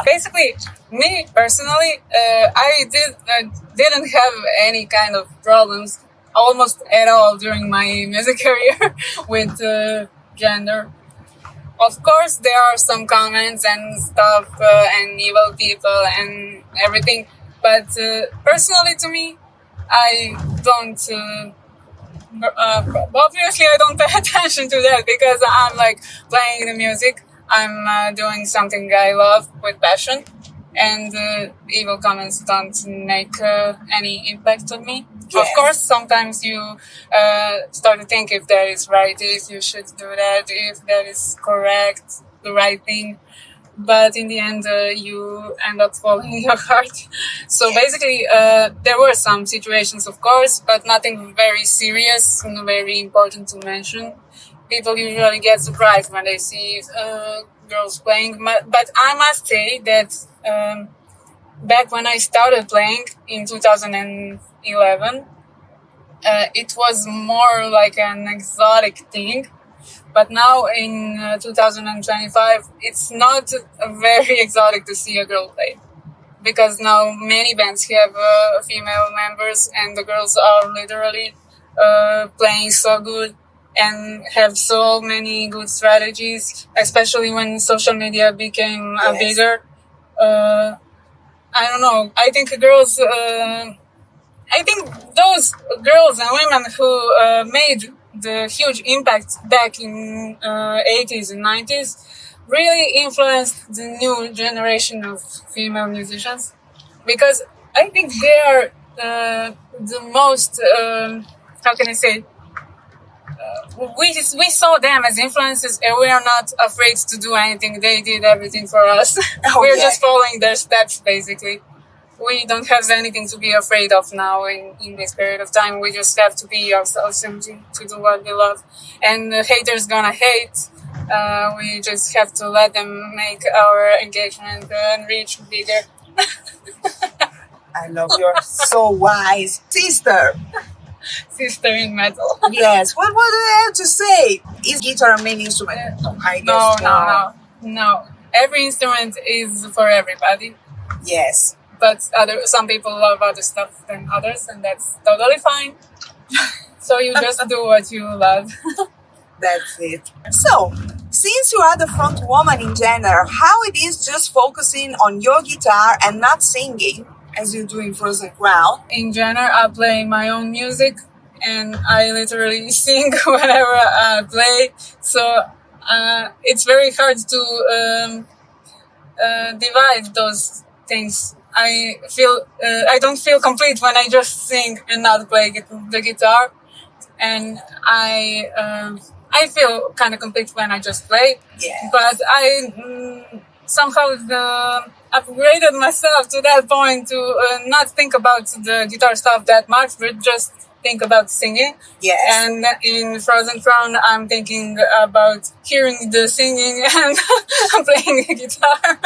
Basically, me personally, I didn't have any kind of problems almost at all during my music career with gender. Of course, there are some comments and stuff and evil people and everything, but personally to me, I don't. Obviously, I don't pay attention to that because I'm like playing the music. I'm doing something I love with passion. and evil comments don't make any impact on me. Yes. Of course, sometimes you start to think if that is right, if you should do that, if that is correct, the right thing. But in the end, you end up following your heart. So basically, there were some situations, of course, but nothing very serious and very important to mention. People usually get surprised when they see girls playing. But I must say that back when I started playing in 2011, it was more like an exotic thing. But now in 2025, it's not very exotic to see a girl play. Because now many bands have female members and the girls are literally playing so good and have so many good strategies, especially when social media became bigger. I don't know. I think those girls and women who made the huge impact back in 80s and 90s really influenced the new generation of female musicians, because I think they are the most, how can I say, we saw them as influences and we are not afraid to do anything. They did everything for us. We're just following their steps, basically. We don't have anything to be afraid of now in this period of time. We just have to be ourselves and to do what we love. And the haters gonna hate. We just have to let them make our engagement and reach bigger. I love you're so wise. Sister in metal. Yes, what do I have to say? Is guitar a main instrument? I guess No. Every instrument is for everybody. Yes. But some people love other stuff than others, and that's totally fine. So you just do what you love. That's it. So, since you are the front woman in general, how it is just focusing on your guitar and not singing, as you do in Frozen Crown? In general, I play my own music, and I literally sing whenever I play. So it's very hard to divide those things. I I don't feel complete when I just sing and not play the guitar, and I feel kind of complete when I just play. Yeah. But I somehow upgraded myself to that point to not think about the guitar stuff that much, but just think about singing. Yes. And in Frozen Crown, I'm thinking about hearing the singing and playing the guitar.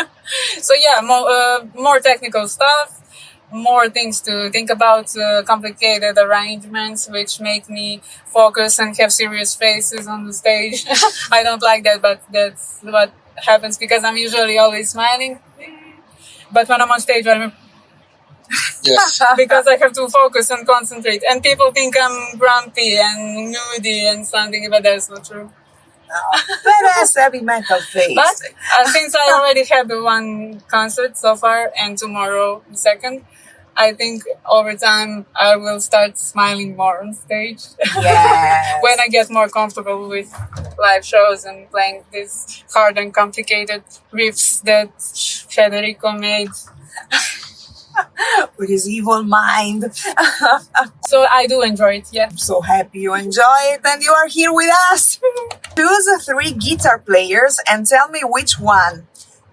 So yeah, more technical stuff, more things to think about, complicated arrangements, which make me focus and have serious faces on the stage. I don't like that, but that's what happens because I'm usually always smiling. But when I'm on stage, I'm Yes. because I have to focus and concentrate. And people think I'm grumpy and moody and something, but that's not true. But has heavy metal face. But since I already had the one concert so far and tomorrow the second, I think over time I will start smiling more on stage. Yes. When I get more comfortable with live shows and playing these hard and complicated riffs that Federico made. With his evil mind. So I do enjoy it, yeah. I'm so happy you enjoy it and you are here with us. Choose 3 guitar players and tell me which one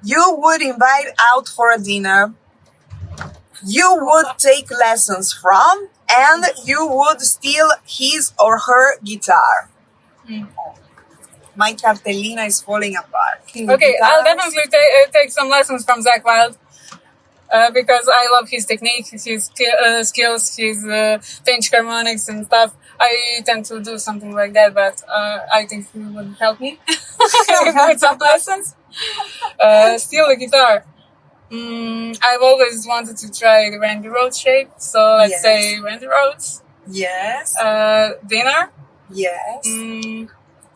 you would invite out for a dinner, you would take lessons from, and you would steal his or her guitar. My cartellina is falling apart. Okay, I'll definitely take some lessons from Zach Wild. Because I love his technique, his skills, his pinch harmonics and stuff. I tend to do something like that, but I think he would help me with some lessons. Steal the guitar. I've always wanted to try the Randy Rhoads shape, so let's say Randy Rhoads. Yes. Dinner. Yes.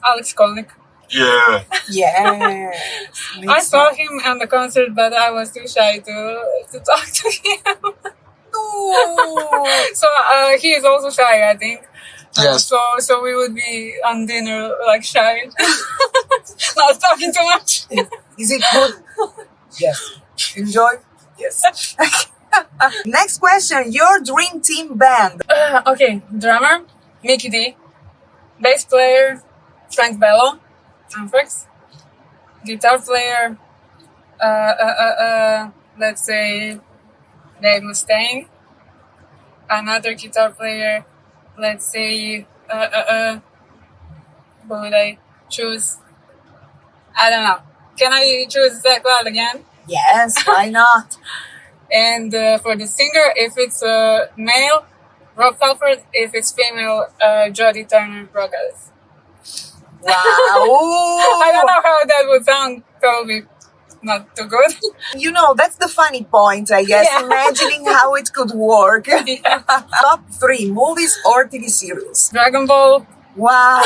Alex Kolnick. Yeah. Yes. I saw him at the concert, but I was too shy to talk to him. No. So he is also shy, I think. Yes. So we would be on dinner like shy, not talking too much. Is it good? Yes. Enjoy? Yes. Next question. Your dream team band. Okay, drummer, Mickey D. Bass player, Frank Bello, Anthrax. Guitar player, let's say Dave Mustaine. Another guitar player, let's say, who would I choose? I don't know. Can I choose Zach Wild again? Yes, why not? And for the singer, if it's male, Rob Halford. If it's female, Jodie Turner Brocas. Wow. I don't know how that would sound. Probably not too good. You know, that's the funny point, I guess. Yeah. Imagining how it could work. Yeah. Top 3 movies or TV series. Dragon Ball, Wow.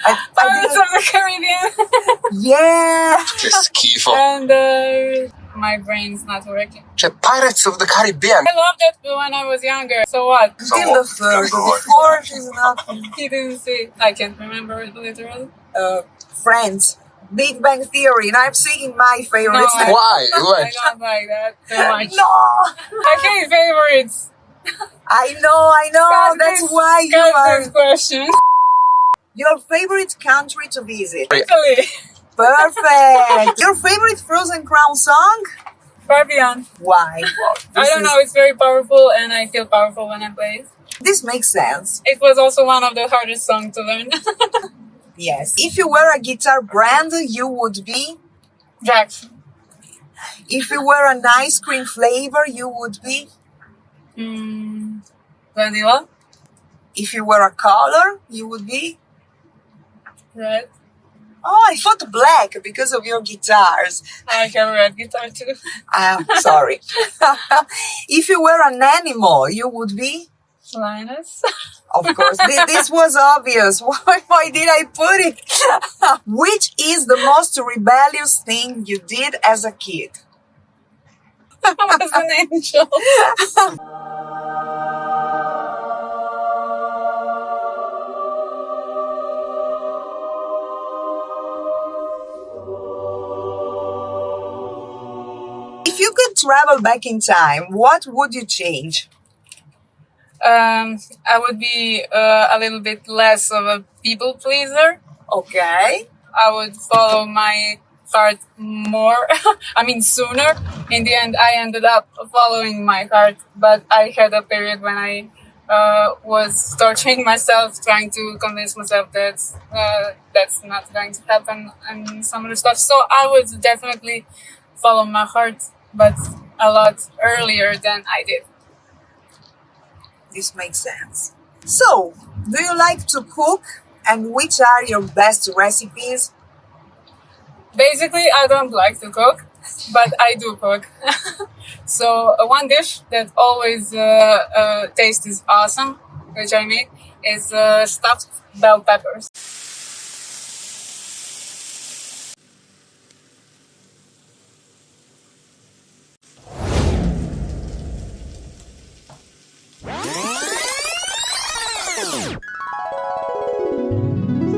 I Pirates didn't- of the Caribbean, yeah. Che schifo. and my brain's not working. Cioè, Pirates of the Caribbean. I loved it when I was younger. So what? Till the third. The fourth is not. He didn't see. I can't remember it literally. Friends. Big Bang Theory. Now I'm singing my favorites. No, Why? Why? I don't like that too much. No. I hate favorites. I know. Cut That's this- why you cut are. this question. Your favorite country to visit. Italy. Perfect. Your favorite Frozen Crown song? Fabian. Why? I don't know. It's very powerful, and I feel powerful when I play it. This makes sense. It was also one of the hardest songs to learn. Yes. If you were a guitar brand, you would be. Jack. If you were an ice cream flavor, you would be. Vanilla. If you were a color, you would be. Red. Oh, I thought black because of your guitars. I have a red guitar too. I'm sorry. If you were an animal, you would be. Lioness. Of course, this was obvious. Why did I put it? Which is the most rebellious thing you did as a kid? I was an angel. If you could travel back in time, what would you change? I would be a little bit less of a people pleaser. Okay. I would follow my heart more. I mean, sooner. In the end, I ended up following my heart, but I had a period when I was torturing myself, trying to convince myself that that's not going to happen and some other stuff. So I would definitely follow my heart, but a lot earlier than I did. This makes sense. So, do you like to cook? And which are your best recipes? Basically, I don't like to cook, but I do cook. So one dish that always tastes awesome, which I make, is stuffed bell peppers.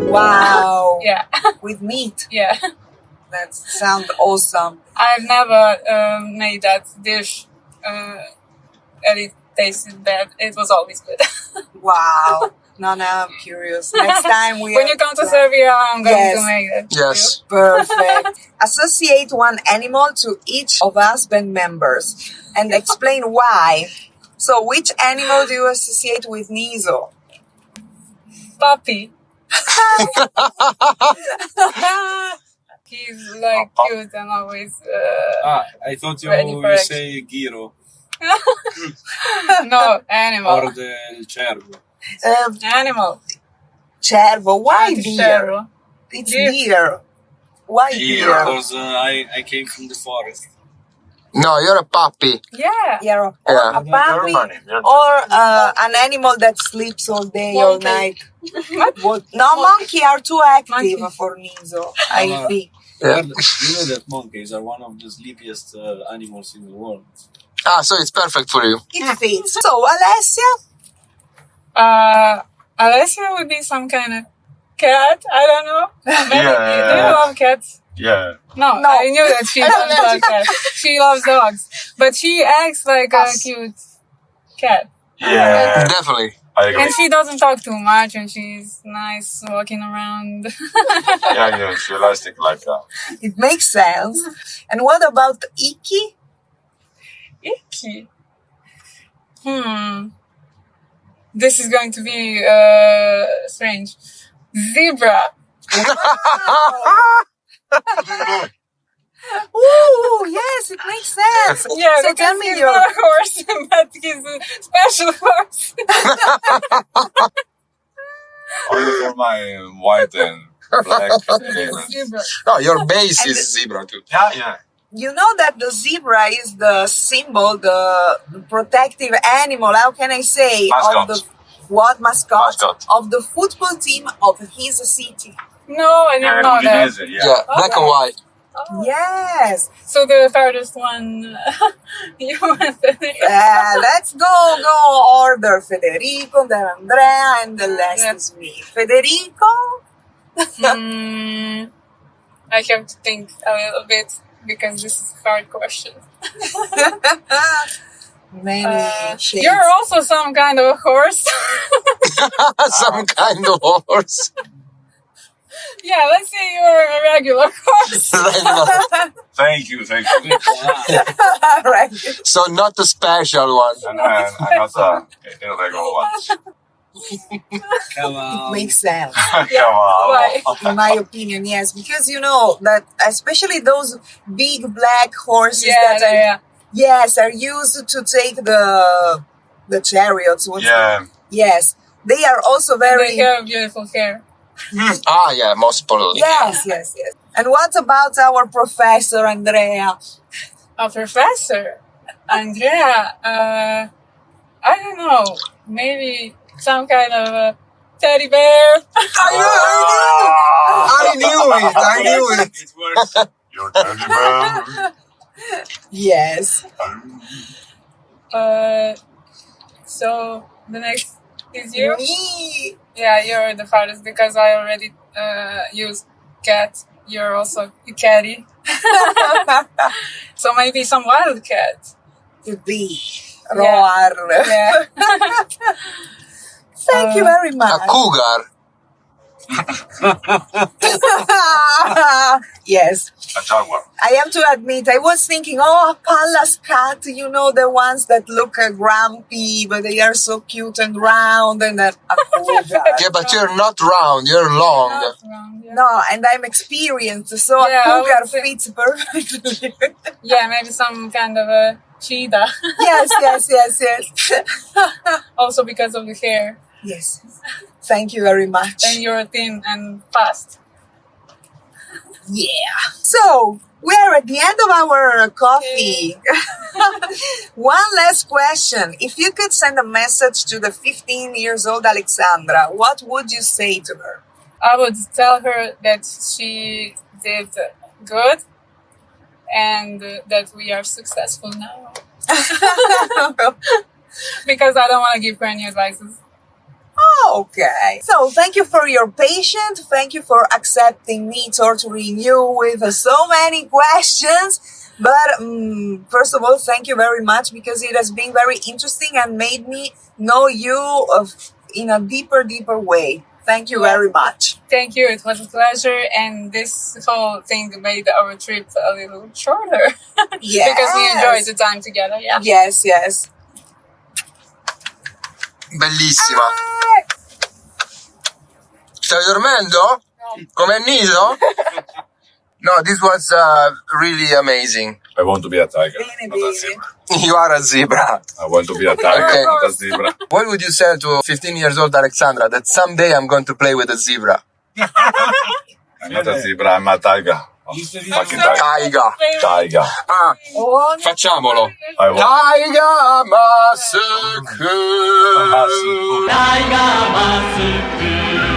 Wow. Yeah, With meat. yeah. That sounds awesome. I've never made that dish and it tasted bad. It was always good. Wow. No, I'm curious. Next time we When you come to Serbia, I'm going Yes. to make it. Yes. Perfect. Associate one animal to each of us band members and explain why. So, which animal do you associate with Niso? Puppy. He's like cute and always I thought Ready you for will action. say Giro no animal. or the Cervo. Animal. Cervo. Why Not deer? Cervo. It's Deer. deer. Why Deer. deer? Because I came from the forest. No, you're a puppy. Yeah. Yeah, or Yeah. a puppy, Funny. or an animal that sleeps all day, all Monkey. night. What? No, monkey are too active Monkey. for Niso, I think. Yeah. You know that monkeys are one of the sleepiest animals in the world. Ah, so it's perfect for you. It fits. So, Alessia? Alessia would be some kind of cat. I don't know. Maybe. Yeah. Do you love cats? Yeah. No, I knew that she doesn't love cats. She loves dogs. But she acts like a cute cat. Yeah. Definitely. I agree. And she doesn't talk too much and she's nice walking around. Yeah, she likes it like that. It makes sense. And what about Ikki? Ikki. This is going to be strange. Zebra. Ooh, yes, it makes sense. Yeah, so because tell me he's your... not a horse, but he's a special horse. Only for my white and black favorite. Zebra. No, your base is zebra too. Yeah. You know that the zebra is the symbol, the protective animal, how can I say, Mascot. of the what mascot? Mascot. Of the football team of his city. No, I didn't know that. Udinese, Yeah, black and white. Yes. So the farthest one you went there. Let's go order Federico, then Andrea, and the last is me. Federico? I have to think a little bit because this is a hard question. Many shades. You're also some kind of a horse. Some kind of horse. Yeah, let's say you're a regular horse. Thank you. Right. So not the special one. And I'm not a irregular one. Come on. Makes sense. Come Why? on. In my opinion, yes. Because you know that especially those big black horses Yeah. are used to take the chariots. Yes. They are also very... They have beautiful hair. Yeah, most probably. Yes. And what about our professor, Andrea? A professor, Andrea. I don't know. Maybe some kind of a teddy bear. I knew it. It works. Your teddy bear. Yes. So the next is you. Me. Yeah, you're the farthest because I already used cat. You're also a catty. So maybe some wild cat. Could be. Roar. Yeah. Thank you very A much. cougar. Yes. A jaguar. I have to admit, I was thinking, a palace cat, you know, the ones that look grumpy, but they are so cute and round, and a cougar. Yeah, but you're not round. You're long. Not wrong, yeah. No, and I'm experienced, so Yeah, a I cougar would say- fits perfectly. Yeah, maybe some kind of a cheetah. Yes. Also because of the hair. Yes. Thank you very much. And you're thin and fast. Yeah. So, we're at the end of our coffee. One last question. If you could send a message to the 15 years old Alexandra, what would you say to her? I would tell her that she did good and that we are successful now. Because I don't want to give her any advices. Okay. So, thank you for your patience. Thank you for accepting me torturing you with so many questions. But first of all, thank you very much because it has been very interesting and made me know you in a deeper way. Thank you very much. Thank you. It was a pleasure. And this whole thing made our trip a little shorter. Yes. Because we enjoyed the time together. Yeah. Yes. Bellissima. Stai dormendo? Come Niso? No, this was really amazing. I want to be a tiger, Bene, not a bene. zebra. You are a zebra. I want to be a tiger, Okay. not a zebra. What would you say to 15 years old Alexandra that someday I'm going to play with a zebra? I'm not a zebra, I'm a tiger. Fucking tiger. Tiger. Tiger. Oh, Facciamolo. I want. Tiger Massacre. Massacre.